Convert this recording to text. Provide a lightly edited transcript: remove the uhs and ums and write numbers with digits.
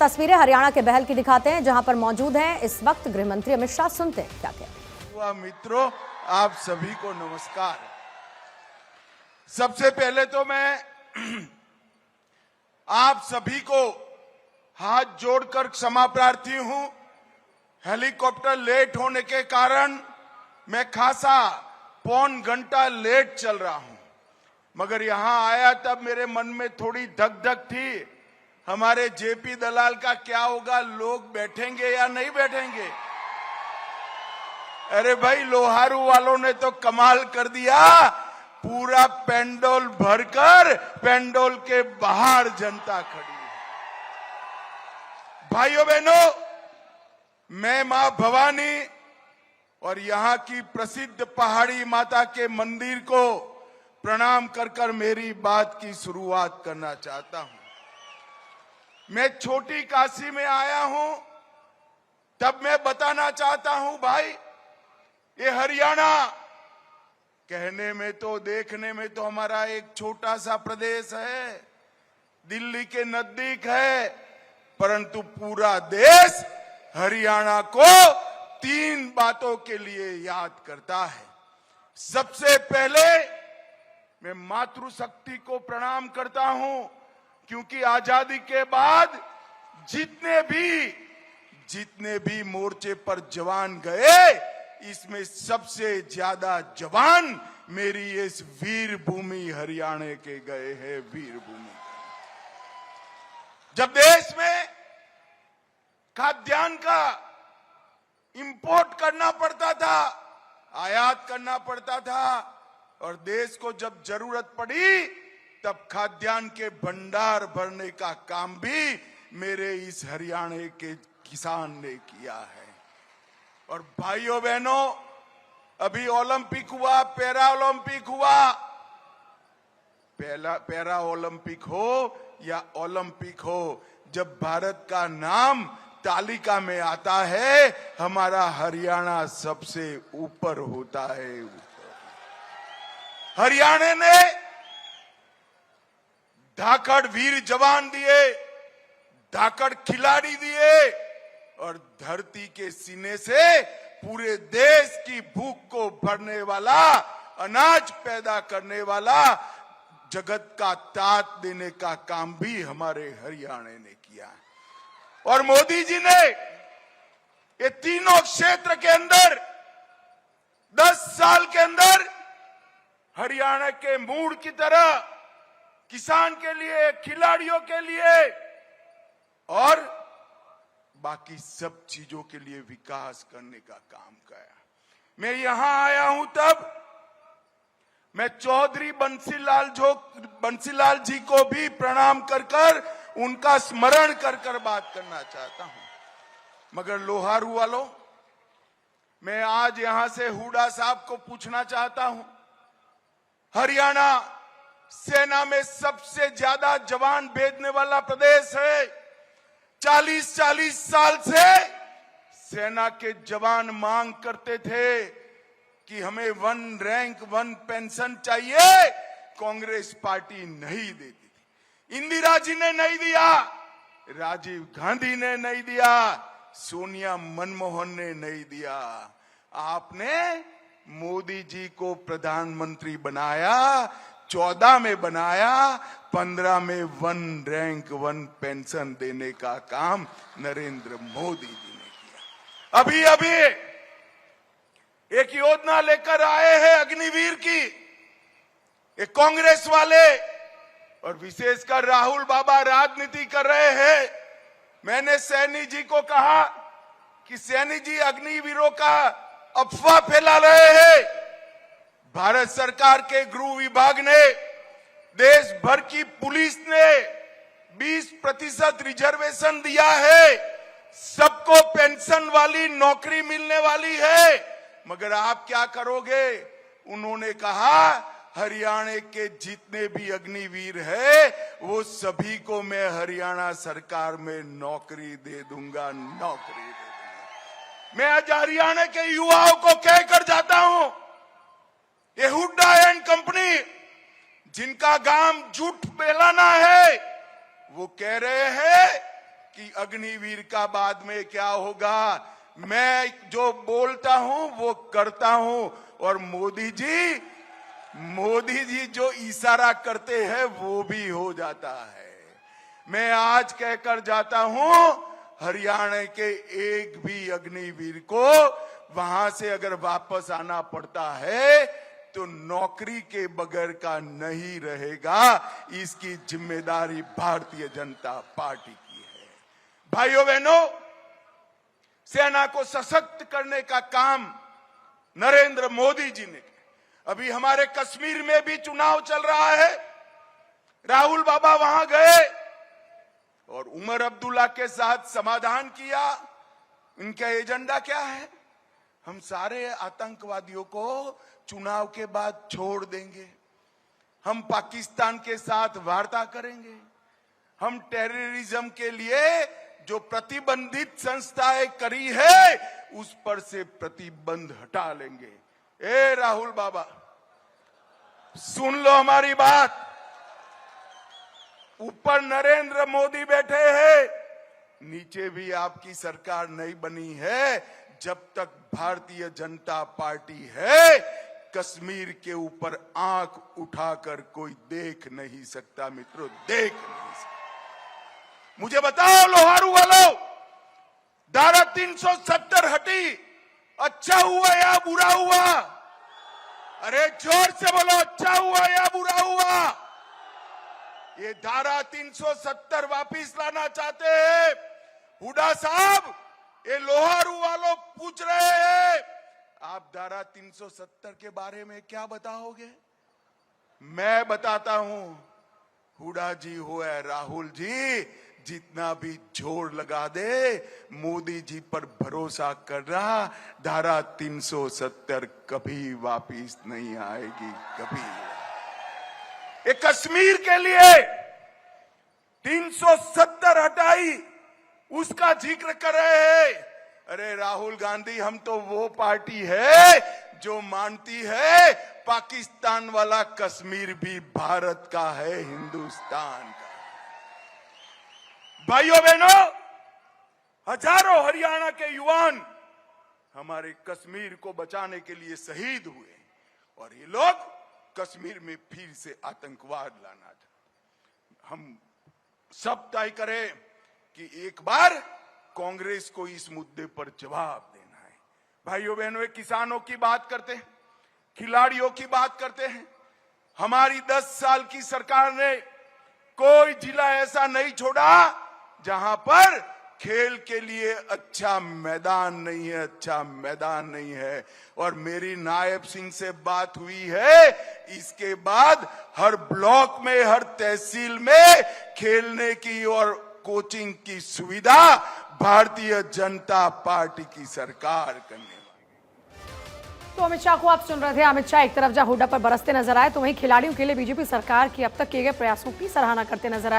तस्वीरें हरियाणा के बहल की दिखाते हैं, जहां पर मौजूद हैं इस वक्त गृह मंत्री अमित शाह। सुनते हैं क्या कहते हैं। मित्रों, आप सभी को नमस्कार। सबसे पहले तो मैं आप सभी को हाथ जोड़कर क्षमा प्रार्थी हूं। हेलीकॉप्टर लेट होने के कारण मैं खासा पौन घंटा लेट चल रहा हूं, मगर यहां आया तब मेरे मन में थोड़ी धक धक थी। हमारे जेपी दलाल का क्या होगा, लोग बैठेंगे या नहीं बैठेंगे। अरे भाई, लोहारू वालों ने तो कमाल कर दिया, पूरा पेंडोल भरकर पेंडोल के बाहर जनता खड़ी है। भाइयों बहनों, मैं मां भवानी और यहां की प्रसिद्ध पहाड़ी माता के मंदिर को प्रणाम कर कर मेरी बात की शुरुआत करना चाहता हूं। मैं छोटी काशी में आया हूं, तब मैं बताना चाहता हूं भाई, ये हरियाणा कहने में तो, देखने में तो हमारा एक छोटा सा प्रदेश है, दिल्ली के नजदीक है, परंतु पूरा देश हरियाणा को 3 बातों के लिए याद करता है। सबसे पहले मैं मातृशक्ति को प्रणाम करता हूं, क्योंकि आजादी के बाद जितने भी मोर्चे पर जवान गए, इसमें सबसे ज्यादा जवान मेरी इस वीर भूमि हरियाणा के गए हैं। वीर भूमि, जब देश में खाद्यान्न का इंपोर्ट करना पड़ता था, आयात करना पड़ता था, और देश को जब जरूरत पड़ी तब खाद्यान्न के भंडार भरने का काम भी मेरे इस हरियाणा के किसान ने किया है। और भाइयों बहनों, अभी ओलंपिक हुआ, पैरा ओलंपिक हुआ। पैरा ओलंपिक हो या ओलंपिक हो, जब भारत का नाम तालिका में आता है, हमारा हरियाणा सबसे ऊपर होता है। हरियाणा ने धाकड़ वीर जवान दिए, धाकड़ खिलाड़ी दिए, और धरती के सीने से पूरे देश की भूख को भरने वाला, अनाज पैदा करने वाला, जगत का तात देने का काम भी हमारे हरियाणा ने किया। और मोदी जी ने ये तीनों क्षेत्र के अंदर 10 साल के अंदर हरियाणा के मूड की तरह किसान के लिए, खिलाड़ियों के लिए और बाकी सब चीजों के लिए विकास करने का काम किया। मैं यहां आया हूं तब मैं चौधरी बंसीलाल जी को भी प्रणाम कर कर, उनका स्मरण कर कर बात करना चाहता हूं। मगर लोहारू वालों, मैं आज यहां से हुड्डा साहब को पूछना चाहता हूं, हरियाणा सेना में सबसे ज्यादा जवान भेजने वाला प्रदेश है। 40-40 साल से सेना के जवान मांग करते थे कि हमें 1 रैंक 1 पेंशन चाहिए, कांग्रेस पार्टी नहीं देती थी। इंदिरा जी ने नहीं दिया, राजीव गांधी ने नहीं दिया, सोनिया मनमोहन ने नहीं दिया। आपने मोदी जी को प्रधानमंत्री बनाया, 14 में बनाया, 15 में 1 रैंक 1 पेंशन देने का काम नरेंद्र मोदी जी ने किया। अभी एक योजना लेकर आए हैं अग्निवीर की, एक कांग्रेस वाले और विशेषकर राहुल बाबा राजनीति कर रहे हैं। मैंने सैनी जी को कहा कि सैनी जी अग्निवीरों का अफवाह फैला रहे हैं। भारत सरकार के गृह विभाग ने, देश भर की पुलिस ने 20% रिजर्वेशन दिया है, सबको पेंशन वाली नौकरी मिलने वाली है। मगर आप क्या करोगे? उन्होंने कहा हरियाणा के जितने भी अग्निवीर है, वो सभी को मैं हरियाणा सरकार में नौकरी दे दूंगा, नौकरी दे दूंगा। मैं आज हरियाणा के युवाओं को कहकर जाता हूं, ये हुड्डा एंड कंपनी जिनका काम झूठ फैलाना है, वो कह रहे हैं कि अग्निवीर का बाद में क्या होगा। मैं जो बोलता हूं वो करता हूं, और मोदी जी जो इशारा करते हैं वो भी हो जाता है। मैं आज कहकर जाता हूं, हरियाणा के एक भी अग्निवीर को वहां से अगर वापस आना पड़ता है तो नौकरी के बगैर का नहीं रहेगा। इसकी जिम्मेदारी भारतीय जनता पार्टी की है। भाइयों बहनों, सेना को सशक्त करने का काम नरेंद्र मोदी जी ने किया। अभी हमारे कश्मीर में भी चुनाव चल रहा है। राहुल बाबा वहां गए और उमर अब्दुल्ला के साथ समाधान किया। इनका एजेंडा क्या है? हम सारे आतंकवादियों को चुनाव के बाद छोड़ देंगे, हम पाकिस्तान के साथ वार्ता करेंगे, हम टेररिज्म के लिए जो प्रतिबंधित संस्थाएं करी है उस पर से प्रतिबंध हटा लेंगे। ए राहुल बाबा, सुन लो हमारी बात। ऊपर नरेंद्र मोदी बैठे हैं, नीचे भी आपकी सरकार नहीं बनी है। जब तक भारतीय जनता पार्टी है, कश्मीर के ऊपर आंख उठाकर कोई देख नहीं सकता। मित्रों, देख नहीं सकता। मुझे बताओ लोहारू वालों, धारा 370 हटी, अच्छा हुआ या बुरा हुआ? अरे जोर से बोलो, अच्छा हुआ या बुरा हुआ? ये धारा 370 वापिस लाना चाहते हैं हुड्डा साहब। ये लोहारू वालों पूछ रहे हैं, आप धारा 370 के बारे में क्या बताओगे? मैं बताता हूं, हुड्डा जी हो या राहुल जी, जितना भी जोर लगा दे, मोदी जी पर भरोसा कर रहा, धारा 370 कभी वापिस नहीं आएगी, कभी। ये कश्मीर के लिए 370 हटाई, उसका जिक्र कर रहे हैं। अरे राहुल गांधी, हम तो वो पार्टी है जो मानती है पाकिस्तान वाला कश्मीर भी भारत का है, हिंदुस्तान का। भाइयों बहनों, हजारों हरियाणा के युवान हमारे कश्मीर को बचाने के लिए शहीद हुए, और ये लोग कश्मीर में फिर से आतंकवाद लाना चाहते। हम सब तय करें कि एक बार कांग्रेस को इस मुद्दे पर जवाब देना है। भाइयों बहनों, किसानों की बात करते हैं, खिलाड़ियों की बात करते हैं। हमारी 10 साल की सरकार ने कोई जिला ऐसा नहीं छोड़ा जहां पर खेल के लिए अच्छा मैदान नहीं है, अच्छा मैदान नहीं है। और मेरी नायब सिंह से बात हुई है, इसके बाद हर ब्लॉक में, हर तहसील में खेलने की और कोचिंग की सुविधा भारतीय जनता पार्टी की सरकार करने वाली। तो अमित शाह को आप सुन रहे थे। अमित शाह एक तरफ जहां हुड्डा पर बरसते नजर आए, तो वहीं खिलाड़ियों के लिए बीजेपी सरकार की अब तक किए गए प्रयासों की सराहना करते नजर आए।